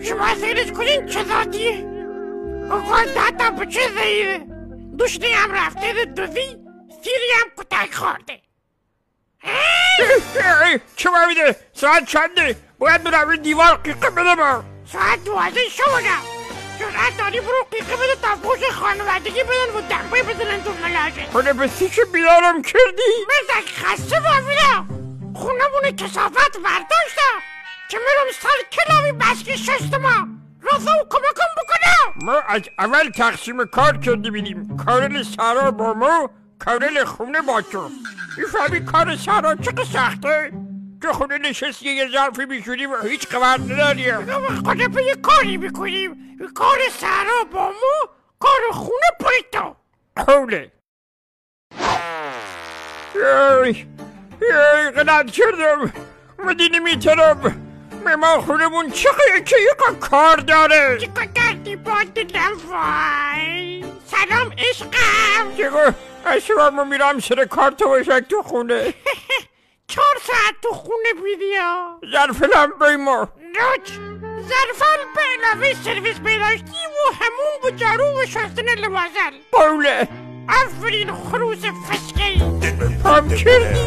شما سیرش کنین چه ذاتیه؟ اقوال داتا به چه زیره؟ دوشتی هم رفته دوزی سیری هم کتک خورده. چه باید ساعت چنده؟ باید برم دیوار قیقه بدم. ساعت 12 شونه. جرأت داری برو قیقه بده تا پوش خانوادگی بدن و دنبای بزنن تو ملاشه. خونه بسی که بیدارم کردی؟ بزن خسته بابینا. خونمون کسافت برداشتم که میرم سر کلاوی بسکی شستما. رازا و کمکم بکنم. ما از اول تقسیم کار کرده بینیم. کارل سارا با ما، کارل خونه با تو. میفهمی کار سارا چقدر سخته؟ تو خونه نشستی یه ظرفی میشونیم و هیچ خبر نداریم. خونه به یه کاری میکنیم. کار سارا با ما، کار خونه پای تو. حوله قناعت کردم. مدینه میترم. ما خونمون چقدر که یکا کار داره. چقدر دردی با دلم وای. سلام عشقم. چقدر اشوار ما میرم سر کار تو باشک تو خونه. 4 ساعت تو خونه بیدیا. ظرفلم بیمار. نوچ ظرفل به علاوه سرویس پیداشتی و همون و جارو و شستن لبازل. بوله آفرین خروس فسکی. هم کردی